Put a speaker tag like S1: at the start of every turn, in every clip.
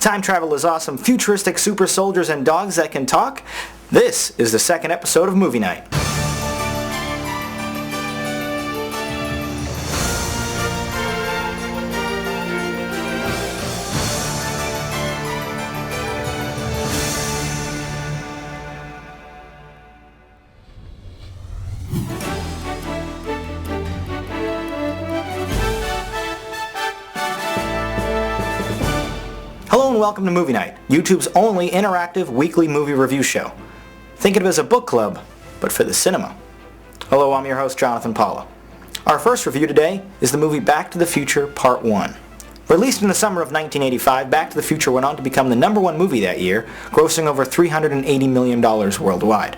S1: time travel is awesome, futuristic super soldiers and dogs that can talk, this is the second episode of Movie Night. Hello and welcome to Movie Night, YouTube's only interactive weekly movie review show. Think of it as a book club, but for the cinema. Hello, I'm your host, Jonathan Paula. Our first review today is the movie Back to the Future Part 1. Released in the summer of 1985, Back to the Future went on to become the #1 movie that year, grossing over $380 million worldwide.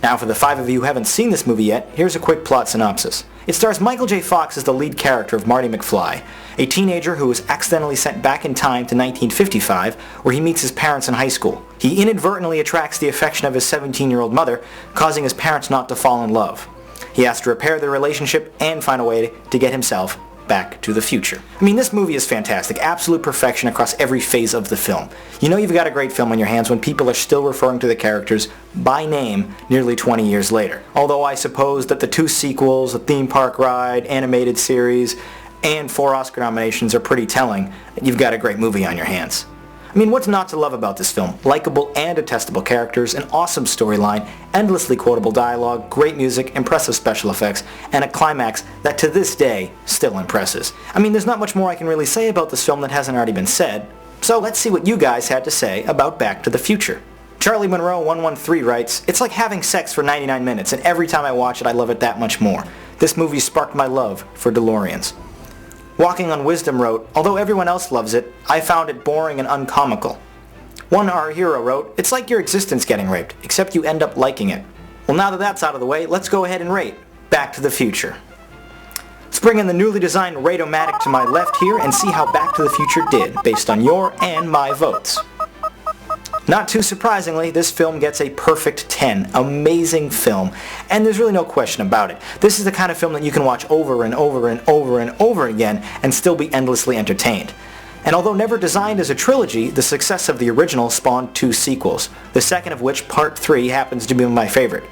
S1: Now, for the five of you who haven't seen this movie yet, here's a quick plot synopsis. It stars Michael J. Fox as the lead character of Marty McFly, a teenager who was accidentally sent back in time to 1955, where he meets his parents in high school. He inadvertently attracts the affection of his 17-year-old mother, causing his parents not to fall in love. He has to repair their relationship and find a way to get himself back to the future. I mean, this movie is fantastic, absolute perfection across every phase of the film. You know you've got a great film on your hands when people are still referring to the characters by name nearly 20 years later. Although I suppose that the 2 sequels, a theme park ride, animated series, and 4 Oscar nominations are pretty telling that you've got a great movie on your hands. I mean, what's not to love about this film? Likeable and detestable characters, an awesome storyline, endlessly quotable dialogue, great music, impressive special effects, and a climax that to this day still impresses. I mean, there's not much more I can really say about this film that hasn't already been said, so let's see what you guys had to say about Back to the Future. Charlie Monroe 113 writes, "It's like having sex for 99 minutes, and every time I watch it I love it that much more. This movie sparked my love for DeLoreans." Walking on Wisdom wrote, "Although everyone else loves it, I found it boring and uncomical." One Our Hero wrote, "It's like your existence getting raped, except you end up liking it." Well, now that that's out of the way, let's go ahead and rate Back to the Future. Let's bring in the newly designed Rate-O-Matic to my left here and see how Back to the Future did, based on your and my votes. Not too surprisingly, this film gets a perfect 10. Amazing film, and there's really no question about it. This is the kind of film that you can watch over and over and over and over again and still be endlessly entertained. And although never designed as a trilogy, the success of the original spawned 2 sequels, the second of which, Part 3, happens to be my favorite.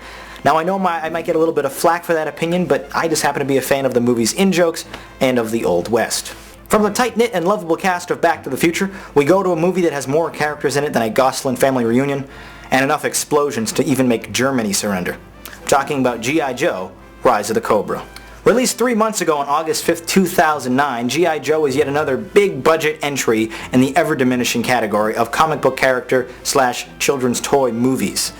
S1: Now I know I might get a little bit of flack for that opinion, but I just happen to be a fan of the movie's in-jokes and of the Old West. From the tight-knit and lovable cast of Back to the Future, we go to a movie that has more characters in it than a Gosselin family reunion, and enough explosions to even make Germany surrender. I'm talking about G.I. Joe, Rise of the Cobra. Released 3 months ago on August 5th, 2009, G.I. Joe is yet another big-budget entry in the ever-diminishing category of comic book character/children's toy movies.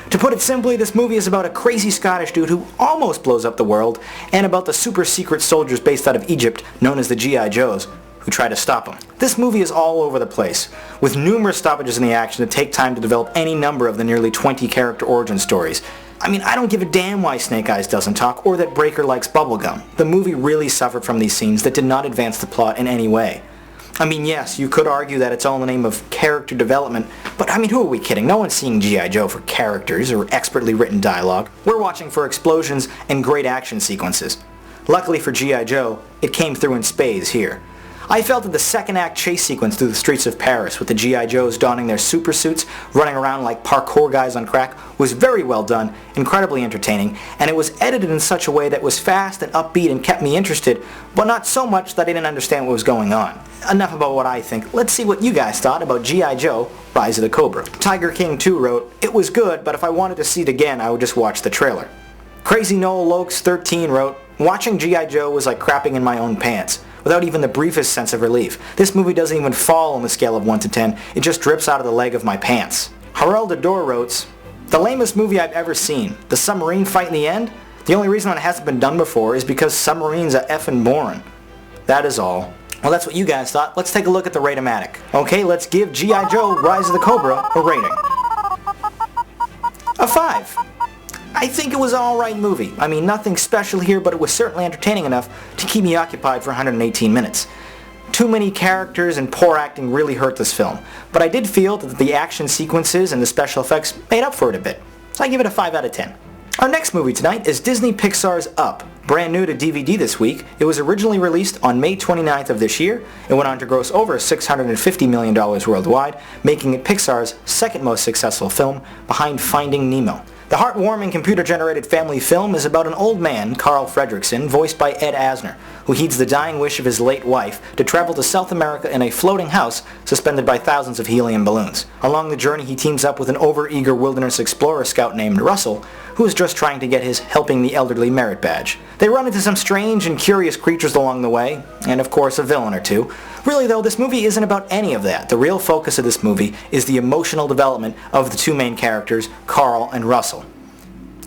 S1: To put it simply, this movie is about a crazy Scottish dude who almost blows up the world, and about the super-secret soldiers based out of Egypt, known as the G.I. Joes, who try to stop him. This movie is all over the place, with numerous stoppages in the action that take time to develop any number of the nearly 20 character origin stories. I mean, I don't give a damn why Snake Eyes doesn't talk, or that Breaker likes bubblegum. The movie really suffered from these scenes that did not advance the plot in any way. I mean, yes, you could argue that it's all in the name of character development, but I mean, who are we kidding? No one's seeing G.I. Joe for characters or expertly written dialogue. We're watching for explosions and great action sequences. Luckily for G.I. Joe, it came through in spades here. I felt that the second act chase sequence through the streets of Paris with the G.I. Joes donning their super suits, running around like parkour guys on crack, was very well done, incredibly entertaining, and it was edited in such a way that was fast and upbeat and kept me interested, but not so much that I didn't understand what was going on. Enough about what I think. Let's see what you guys thought about G.I. Joe, Rise of the Cobra. Tiger King 2 wrote, "It was good, but if I wanted to see it again, I would just watch the trailer." Crazy Noel Lokes 13 wrote, "Watching G.I. Joe was like crapping in my own pants, without even the briefest sense of relief. This movie doesn't even fall on the scale of 1 to 10, it just drips out of the leg of my pants." Harald Ador wrote, "The lamest movie I've ever seen. The submarine fight in the end? The only reason that it hasn't been done before is because submarines are effing boring. That is all." Well, that's what you guys thought. Let's take a look at the Rate-O-Matic. Okay, let's give G.I. Joe, Rise of the Cobra a rating. A 5. I think it was an alright movie. I mean, nothing special here, but it was certainly entertaining enough to keep me occupied for 118 minutes. Too many characters and poor acting really hurt this film, but I did feel that the action sequences and the special effects made up for it a bit. So I give it a 5 out of 10. Our next movie tonight is Disney Pixar's Up, Brand new to DVD this week, it was originally released on May 29th of this year. It went on to gross over $650 million worldwide, making it Pixar's second most successful film, behind Finding Nemo. The heartwarming computer-generated family film is about an old man, Carl Fredricksen, voiced by Ed Asner, who heeds the dying wish of his late wife to travel to South America in a floating house suspended by thousands of helium balloons. Along the journey, he teams up with an overeager wilderness explorer scout named Russell, who is just trying to get his Helping the Elderly merit badge. They run into some strange and curious creatures along the way, and of course a villain or two. Really though, this movie isn't about any of that. The real focus of this movie is the emotional development of the two main characters, Carl and Russell.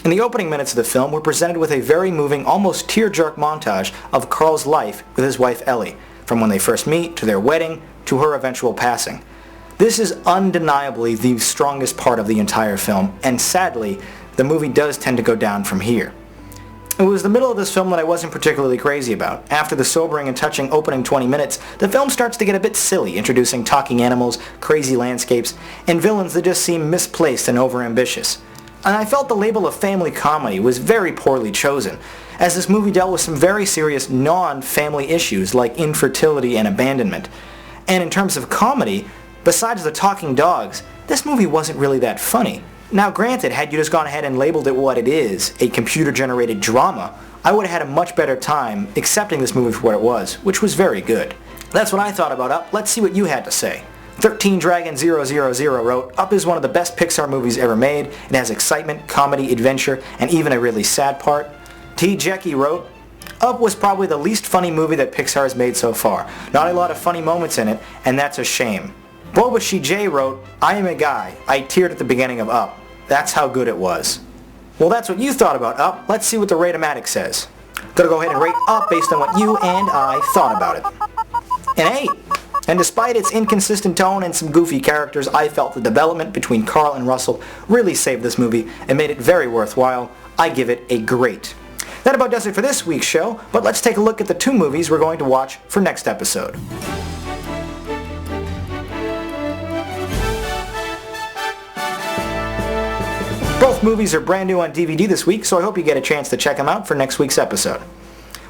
S1: In the opening minutes of the film, we're presented with a very moving, almost tear-jerk montage of Carl's life with his wife Ellie, from when they first meet, to their wedding, to her eventual passing. This is undeniably the strongest part of the entire film, and sadly, the movie does tend to go down from here. It was the middle of this film that I wasn't particularly crazy about. After the sobering and touching opening 20 minutes, the film starts to get a bit silly, introducing talking animals, crazy landscapes, and villains that just seem misplaced and overambitious. And I felt the label of family comedy was very poorly chosen, as this movie dealt with some very serious non-family issues like infertility and abandonment. And in terms of comedy, besides the talking dogs, this movie wasn't really that funny. Now granted, had you just gone ahead and labeled it what it is, a computer-generated drama, I would have had a much better time accepting this movie for what it was, which was very good. That's what I thought about Up. Let's see what you had to say. 13Dragon000 wrote, Up is one of the best Pixar movies ever made. It has excitement, comedy, adventure, and even a really sad part. T. Jackie wrote, Up was probably the least funny movie that Pixar has made so far. Not a lot of funny moments in it, and that's a shame. Bobashi J wrote, I am a guy. I teared at the beginning of Up. That's how good it was. Well, that's what you thought about Up. Let's see what the Rate-O-Matic says. Gonna go ahead and rate Up based on what you and I thought about it. An 8. And despite its inconsistent tone and some goofy characters, I felt the development between Carl and Russell really saved this movie and made it very worthwhile. I give it a great. That about does it for this week's show, but let's take a look at the two movies we're going to watch for next episode. Both movies are brand new on DVD this week, so I hope you get a chance to check them out for next week's episode.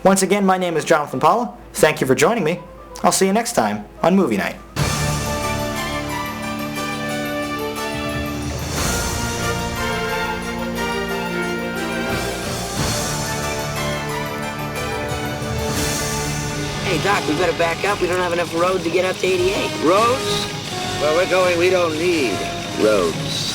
S1: Once again, my name is Jonathan Paula. Thank you for joining me. I'll see you next time on Movie Night.
S2: Hey, Doc, we better back up. We don't have enough road to get up to 88.
S3: Roads? Where we're going, we don't need roads.